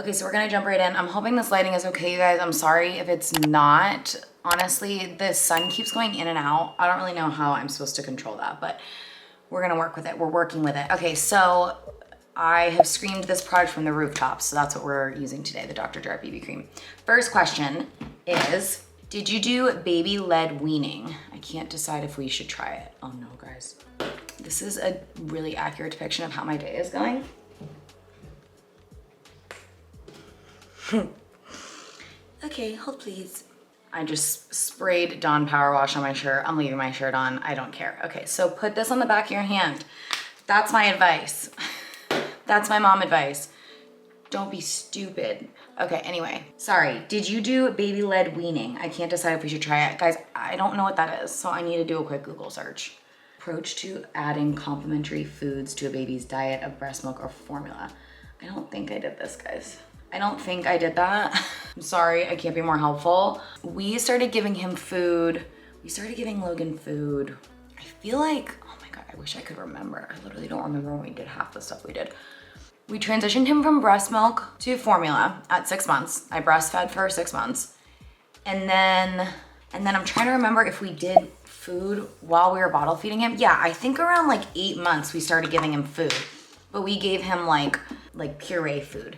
Okay, so we're gonna jump right in. I'm hoping this lighting is okay, you guys. I'm sorry if it's not. Honestly, the sun keeps going in and out. I don't really know how I'm supposed to control that, but we're gonna work with it. We're working with it. Okay, so I have screamed this product from the rooftops, so that's what we're using today, the Dr. Jart BB cream. First question is, did you do baby-led weaning? I can't decide if we should try it. Oh no, guys. This is a really accurate depiction of how my day is going. Okay, hold please. I just sprayed Dawn Power Wash on my shirt. I'm leaving my shirt on. I don't care. Okay, so put this on the back of your hand. That's my advice. That's my mom advice. Don't be stupid. Okay, anyway. Sorry, did you do baby-led weaning? I can't decide if we should try it. Guys, I don't know what that is, so I need to do a quick Google search. Approach to adding complementary foods to a baby's diet of breast milk or formula. I don't think I did this, guys. I don't think I did that. I'm sorry, I can't be more helpful. We started giving him food. We started giving Logan food. I feel like, oh my God, I wish I could remember. I literally don't remember when we did half the stuff we did. We transitioned him from breast milk to formula at 6 months. I breastfed for 6 months. And then I'm trying to remember if we did food while we were bottle feeding him. Yeah, I think around like 8 months we started giving him food, but we gave him like puree food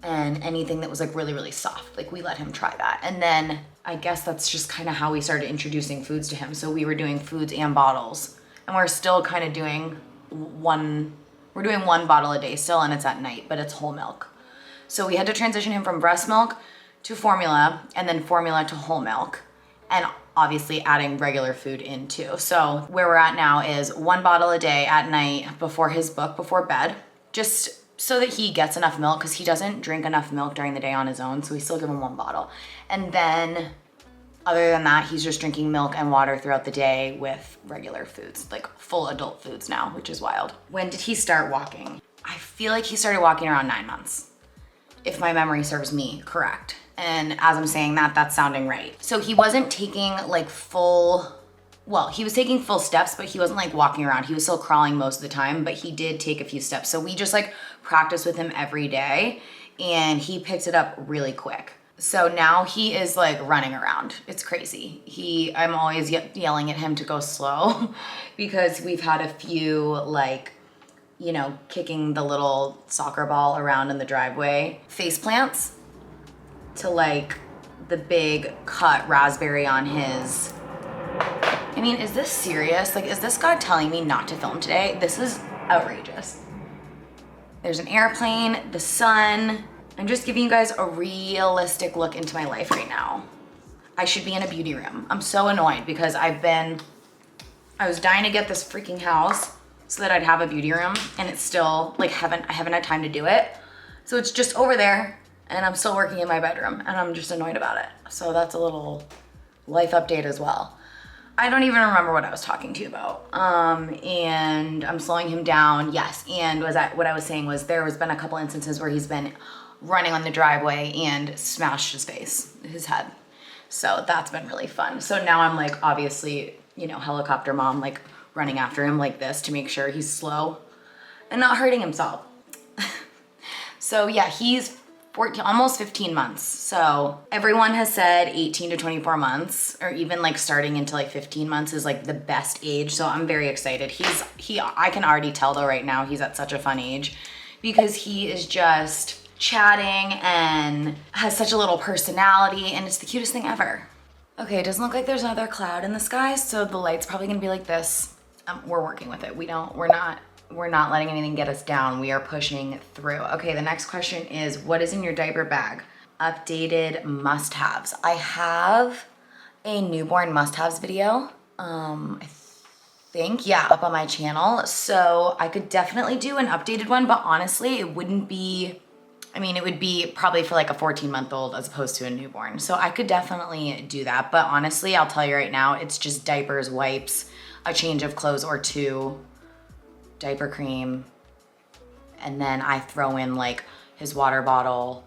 and anything that was like really, really soft. Like we let him try that. And then I guess that's just kind of how we started introducing foods to him. So we were doing foods and bottles, and we're still kind of doing one bottle a day still, and it's at night, but it's whole milk. So we had to transition him from breast milk to formula, and then formula to whole milk, and obviously adding regular food in too. So where we're at now is 1 bottle a day at night before his book, before bed, just so that he gets enough milk, because he doesn't drink enough milk during the day on his own, so we still give him 1 bottle. And then other than that, he's just drinking milk and water throughout the day with regular foods, like full adult foods now, which is wild. When did he start walking? I feel like he started walking around 9 months, if my memory serves me correct. And as I'm saying that, that's sounding right. So he wasn't taking like he was taking full steps, but he wasn't like walking around. He was still crawling most of the time, but he did take a few steps. So we just like practiced with him every day, and he picked it up really quick. So now he is like running around. It's crazy. I'm always yelling at him to go slow because we've had a few like, you know, kicking the little soccer ball around in the driveway face plants to like the big cut raspberry on his. I mean, is this serious? Like, is this God telling me not to film today? This is outrageous. There's an airplane, the sun. I'm just giving you guys a realistic look into my life right now. I should be in a beauty room. I'm so annoyed because I was dying to get this freaking house so that I'd have a beauty room, and it's still like I haven't had time to do it. So it's just over there, and I'm still working in my bedroom, and I'm just annoyed about it. So that's a little life update as well. I don't even remember what I was talking to you about. And I'm slowing him down, yes. And what I was saying was there has been a couple instances where he's been running on the driveway and smashed his head. So that's been really fun. So now I'm like, obviously, you know, helicopter mom, like running after him like this to make sure he's slow and not hurting himself. So yeah, he's 14, almost 15 months. So everyone has said 18 to 24 months, or even like starting into like 15 months is like the best age. So I'm very excited. I can already tell though right now he's at such a fun age because he is just chatting and has such a little personality, and it's the cutest thing ever. Okay, it doesn't look like there's another cloud in the sky, so the light's probably gonna be like this. We're working with it. We're not letting anything get us down. We are pushing through. Okay, the next question is, what is in your diaper bag? Updated must-haves. I have a newborn must-haves video, I think, yeah, up on my channel. So I could definitely do an updated one, but honestly, it would be probably for like a 14-month-old as opposed to a newborn. So I could definitely do that. But honestly, I'll tell you right now, it's just diapers, wipes, a change of clothes or 2, diaper cream, and then I throw in like his water bottle,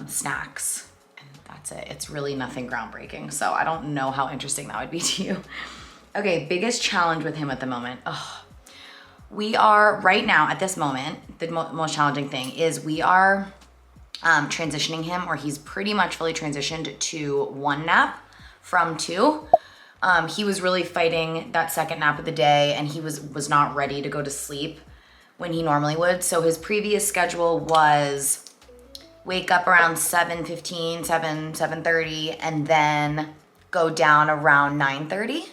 snacks, and that's it. It's really nothing groundbreaking, so I don't know how interesting that would be to you. Okay, biggest challenge with him at the moment. We are right now at this moment, the most challenging thing is we are transitioning him, or he's pretty much fully transitioned to 1 nap from 2. He was really fighting that second nap of the day, and he was not ready to go to sleep when he normally would. So his previous schedule was wake up around 7:15, 7:30, and then go down around 9:30.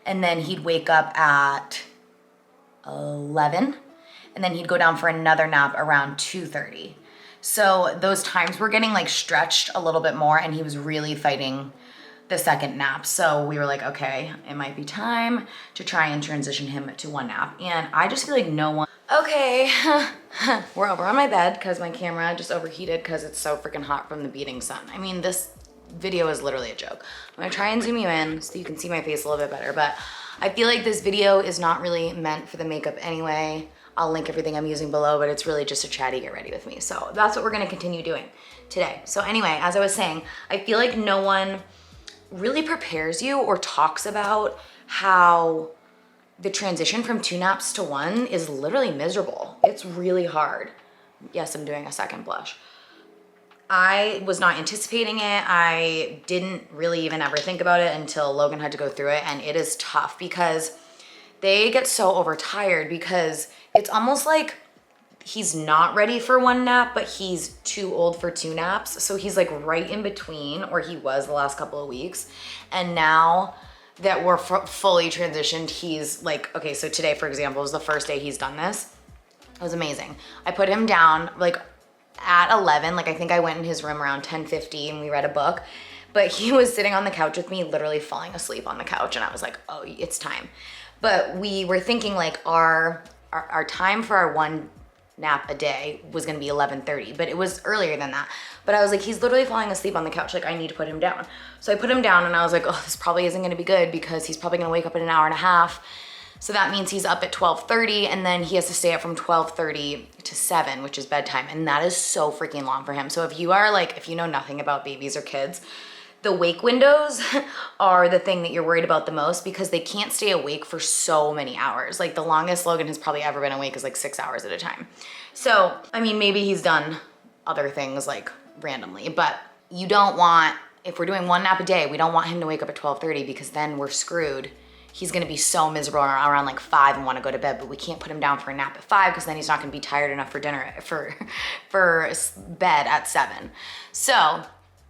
And then he'd wake up at 11, and then he'd go down for another nap around 2:30. So those times were getting like stretched a little bit more, and he was really fighting the second nap. So we were like, okay, it might be time to try and transition him to 1 nap. And I just feel like no one, okay, we're over on my bed because my camera just overheated because it's so freaking hot from the beating sun. I mean, this video is literally a joke. I'm gonna try and zoom you in so you can see my face a little bit better, but I feel like this video is not really meant for the makeup anyway. I'll link everything I'm using below, but it's really just a chatty get ready with me. So that's what we're gonna continue doing today. So anyway, as I was saying, I feel like no one really prepares you or talks about how the transition from 2 naps to 1 is literally miserable. It's really hard. Yes, I'm doing a second blush. I was not anticipating it. I didn't really even ever think about it until Logan had to go through it, and it is tough because they get so overtired because it's almost like he's not ready for 1 nap, but he's too old for 2 naps. So he's like right in between, or he was the last couple of weeks. And now that we're fully transitioned, he's like, okay, so today, for example, was the first day he's done this. It was amazing. I put him down like at 11, like I think I went in his room around 10:50 and we read a book, but he was sitting on the couch with me, literally falling asleep on the couch. And I was like, oh, it's time. But we were thinking like our time for our 1 nap a day was gonna be 11:30, but it was earlier than that. But I was like, he's literally falling asleep on the couch. Like, I need to put him down. So I put him down and I was like, oh, this probably isn't gonna be good because he's probably gonna wake up in an hour and a half. So that means he's up at 12:30, and then he has to stay up from 12:30 to 7, which is bedtime. And that is so freaking long for him. So if you are like, if you know nothing about babies or kids, the wake windows are the thing that you're worried about the most because they can't stay awake for so many hours. Like the longest Logan has probably ever been awake is like 6 hours at a time. So, I mean, maybe he's done other things like randomly, but you don't want, if we're doing 1 nap a day, we don't want him to wake up at 12:30 because then we're screwed. He's gonna be so miserable around like 5 and wanna go to bed, but we can't put him down for a nap at 5 because then he's not gonna be tired enough for dinner, for bed at 7. So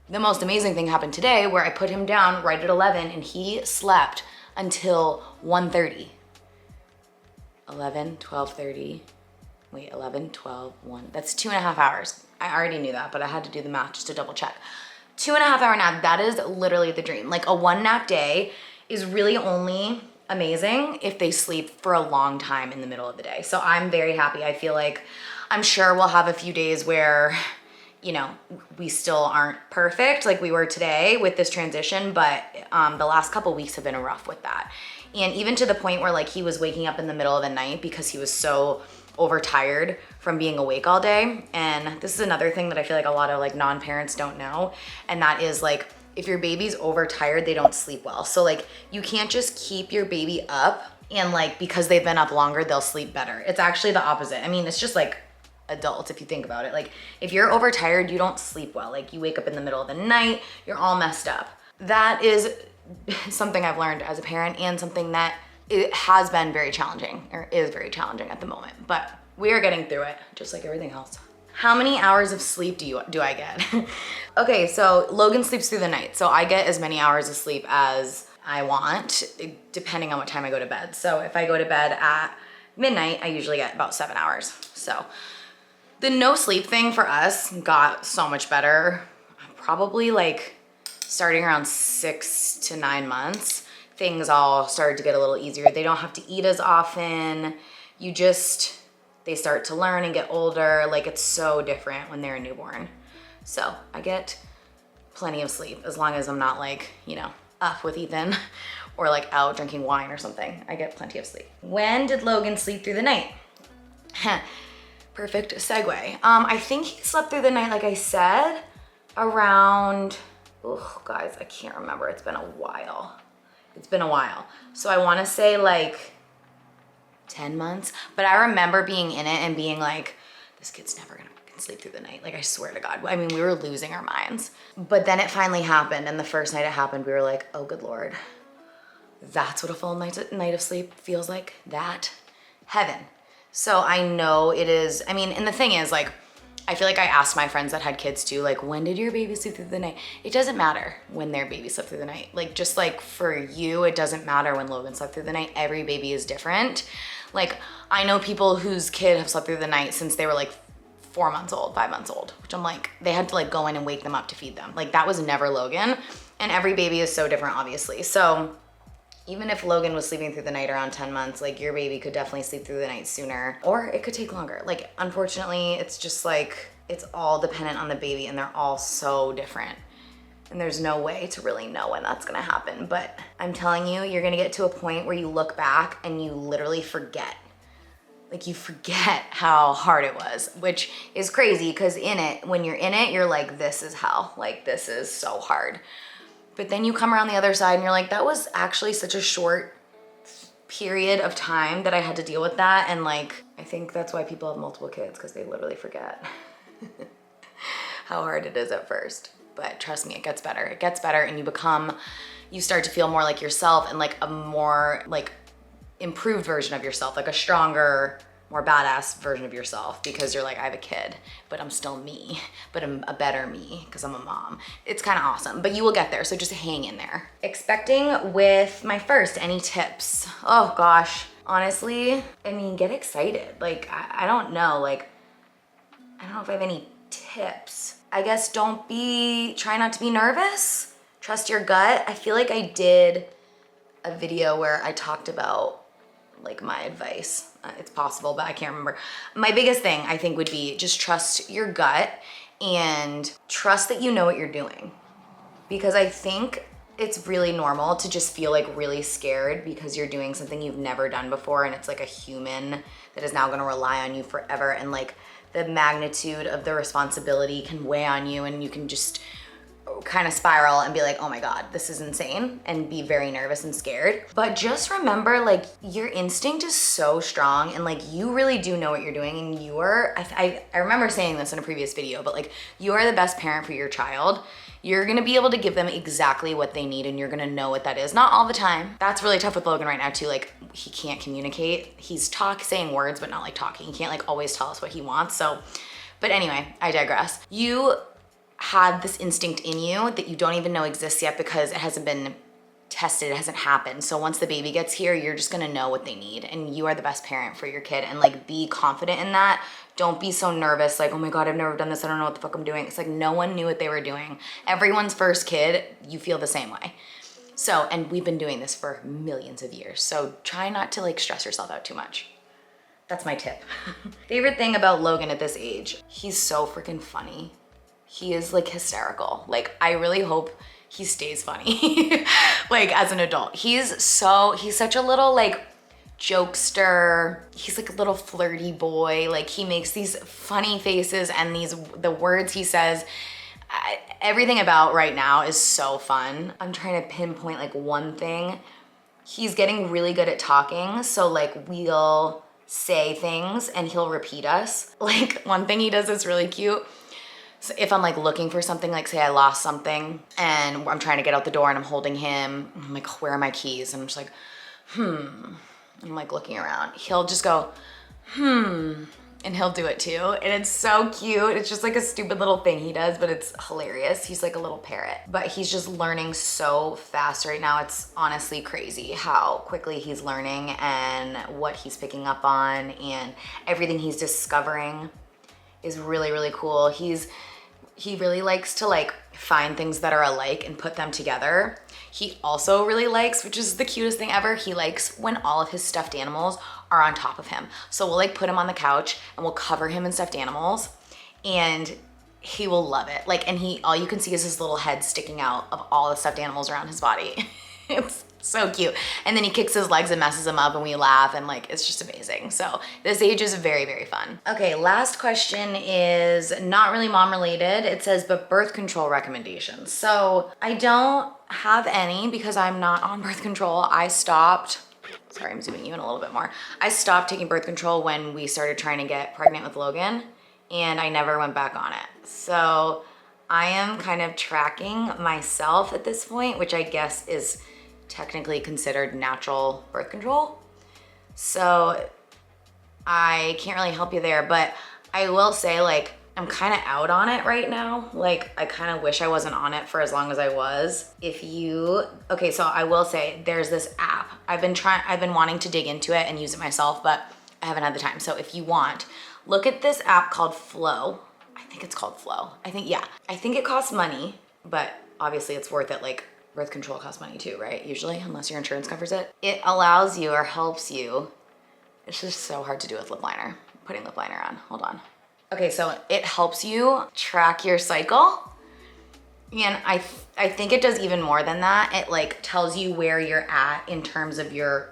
the most amazing thing happened today where I put him down right at 11 and he slept until 1:30. 11, 12:30, wait, 11, 12, 1. That's 2.5 hours. I already knew that, but I had to do the math just to double check. 2.5 hour nap, that is literally the dream. Like a 1 nap day is really only amazing if they sleep for a long time in the middle of the day. So I'm very happy. I feel like I'm sure we'll have a few days where, you know, we still aren't perfect like we were today with this transition, but the last couple weeks have been rough with that. And even to the point where like he was waking up in the middle of the night because he was so overtired from being awake all day. And this is another thing that I feel like a lot of like non-parents don't know. And that is like, if your baby's overtired, they don't sleep well. So like you can't just keep your baby up and like, because they've been up longer, they'll sleep better. It's actually the opposite. I mean, it's just like adults, if you think about it. Like if you're overtired, you don't sleep well. Like you wake up in the middle of the night, you're all messed up. That is something I've learned as a parent and something that it has been very challenging, or is very challenging at the moment, but we are getting through it just like everything else. How many hours of sleep do I get? Okay, so Logan sleeps through the night. So I get as many hours of sleep as I want, depending on what time I go to bed. So if I go to bed at midnight, I usually get about 7 hours. So the no sleep thing for us got so much better, probably like starting around 6 to 9 months. Things all started to get a little easier. They don't have to eat as often. They start to learn and get older. Like it's so different when they're a newborn. So I get plenty of sleep as long as I'm not like, you know, up with Ethan or like out drinking wine or something. I get plenty of sleep. When did Logan sleep through the night? Perfect segue. I think he slept through the night, like I said, around, oh guys, I can't remember. It's been a while. It's been a while. So I wanna say like 10 months, but I remember being in it and being like, this kid's never gonna can sleep through the night. Like, I swear to God. I mean, we were losing our minds. But then it finally happened. And the first night it happened, we were like, oh, good Lord. That's what a full night of sleep feels like. That heaven. So I know it is, I mean, and the thing is, like, I feel like I asked my friends that had kids too, like, when did your baby sleep through the night? It doesn't matter when their baby slept through the night. Like, just like for you, it doesn't matter when Logan slept through the night. Every baby is different. Like, I know people whose kid have slept through the night since they were like 4 months old, 5 months old, which I'm like, they had to like go in and wake them up to feed them. Like, that was never Logan. And every baby is so different, obviously. So even if Logan was sleeping through the night around 10 months, like, your baby could definitely sleep through the night sooner, or it could take longer. Like, unfortunately, it's just like, it's all dependent on the baby, and they're all so different. And there's no way to really know when that's gonna happen. But I'm telling you, you're gonna get to a point where you look back and you literally forget. Like, you forget how hard it was, which is crazy, because when you're in it, you're like, this is hell. Like, this is so hard. But then you come around the other side and you're like, that was actually such a short period of time that I had to deal with that. And like, I think that's why people have multiple kids, because they literally forget how hard it is at first. But trust me, it gets better. It gets better, and you start to feel more like yourself, and like a more like improved version of yourself, like a stronger, more badass version of yourself, because you're like, I have a kid, but I'm still me, but I'm a better me because I'm a mom. It's kind of awesome, but you will get there. So just hang in there. Expecting with my first, any tips? Oh gosh, honestly, I mean, get excited. Like, I don't know. Like, I don't know if I have any tips. I guess try not to be nervous. Trust your gut. I feel like I did a video where I talked about like my advice. It's possible, but I can't remember. My biggest thing I think would be just trust your gut and trust that you know what you're doing. Because I think it's really normal to just feel like really scared because you're doing something you've never done before, and it's like a human that is now gonna rely on you forever, and like the magnitude of the responsibility can weigh on you, and you can just kind of spiral and be like, oh my God, this is insane, and be very nervous and scared. But just remember, like, your instinct is so strong, and like, you really do know what you're doing, and you are, I remember saying this in a previous video, but like, you are the best parent for your child. You're gonna be able to give them exactly what they need, and you're gonna know what that is. Not all the time. That's really tough with Logan right now too. Like, he can't communicate. He's saying words, but not like talking. He can't like always tell us what he wants. So, but anyway, I digress. You have this instinct in you that you don't even know exists yet because it hasn't been tested, it hasn't happened. So once the baby gets here, you're just gonna know what they need, and you are the best parent for your kid, and like, be confident in that. Don't be so nervous, like, oh my God, I've never done this, I don't know what the fuck I'm doing. It's like, no one knew what they were doing. Everyone's first kid, you feel the same way. So, and we've been doing this for millions of years. So try not to like stress yourself out too much. That's my tip. Favorite thing about Logan at this age, he's so freaking funny. He is like hysterical. Like, I really hope he stays funny like as an adult. He's such a little like jokester. He's like a little flirty boy. Like, he makes these funny faces, and the words he says, everything about right now is so fun. I'm trying to pinpoint like one thing. He's getting really good at talking. So like, we'll say things and he'll repeat us. Like, one thing he does that's really cute. So if I'm like looking for something, like say I lost something and I'm trying to get out the door and I'm holding him, I'm like, where are my keys? And I'm just like, I'm like looking around. He'll just go, and he'll do it too. And it's so cute. It's just like a stupid little thing he does, but it's hilarious. He's like a little parrot, but he's just learning so fast right now. It's honestly crazy how quickly he's learning and what he's picking up on, and everything he's discovering is really, really cool. He really likes to like find things that are alike and put them together. He also really likes, which is the cutest thing ever, he likes when all of his stuffed animals are on top of him. So we'll like put him on the couch and we'll cover him in stuffed animals, and he will love it. Like, and all you can see is his little head sticking out of all the stuffed animals around his body. It's so cute. And then he kicks his legs and messes them up, and we laugh, and like, it's just amazing. So this age is very, very fun. Okay, last question is not really mom related. It says, but birth control recommendations. So I don't have any because I'm not on birth control. I stopped, sorry, I'm zooming you in a little bit more. I stopped taking birth control when we started trying to get pregnant with Logan. and I never went back on it. So I am kind of tracking myself at this point, which I guess is technically considered natural birth control. So I can't really help you there, but I will say, like, I'm kind of out on it right now. Like, I kind of wish I wasn't on it for as long as I was. Okay, so I will say there's this app. I've been wanting to dig into it and use it myself, but I haven't had the time. So if you want, look at this app called Flow. I think it's called Flow. I think it costs money, but obviously it's worth it. Like, birth control costs money too, right? Usually, unless your insurance covers it. It allows you or helps you. It's just so hard to do with lip liner. Putting lip liner on, hold on. Okay, so it helps you track your cycle. And I think it does even more than that. It like tells you where you're at in terms of your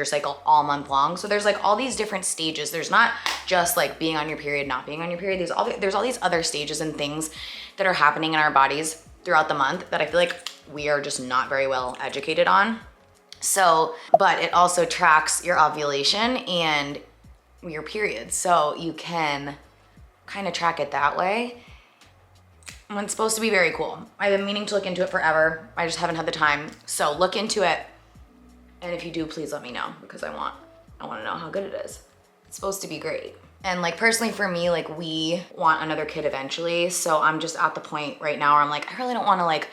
cycle all month long. So there's like all these different stages. There's not just like being on your period, not being on your period. There's all these other stages and things that are happening in our bodies throughout the month that I feel like we are just not very well educated on. So, but it also tracks your ovulation and your period. So you can kind of track it that way. And it's supposed to be very cool. I've been meaning to look into it forever. I just haven't had the time. So look into it. And if you do, please let me know, because I want to know how good it is. It's supposed to be great. And like personally for me, like we want another kid eventually. So I'm just at the point right now where I'm like, I really don't want to like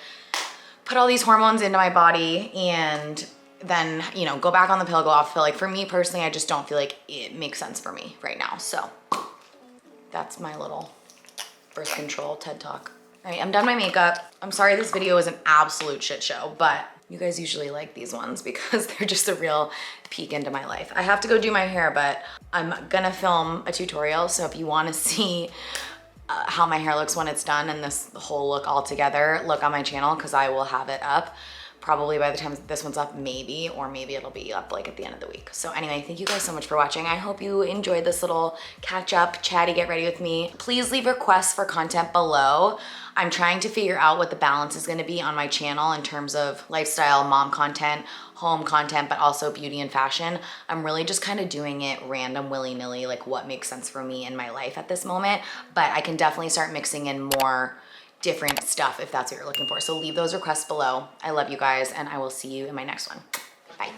put all these hormones into my body and then, you know, go back on the pill, go off the pill. Like for me personally, I just don't feel like it makes sense for me right now. So that's my little birth control TED talk. All right, I'm done my makeup. I'm sorry this video was an absolute shit show, but you guys usually like these ones because they're just a real peek into my life. I have to go do my hair, but I'm gonna film a tutorial. So if you wanna see how my hair looks when it's done and this whole look all together, look on my channel because I will have it up. Probably by the time this one's up, maybe, or maybe it'll be up like at the end of the week. So anyway, thank you guys so much for watching. I hope you enjoyed this little catch up, chatty, get ready with me. Please leave requests for content below. I'm trying to figure out what the balance is gonna be on my channel in terms of lifestyle, mom content, home content, but also beauty and fashion. I'm really just kind of doing it random, willy-nilly, like what makes sense for me in my life at this moment. But I can definitely start mixing in more different stuff if that's what you're looking for. So leave those requests below. I love you guys and I will see you in my next one. Bye.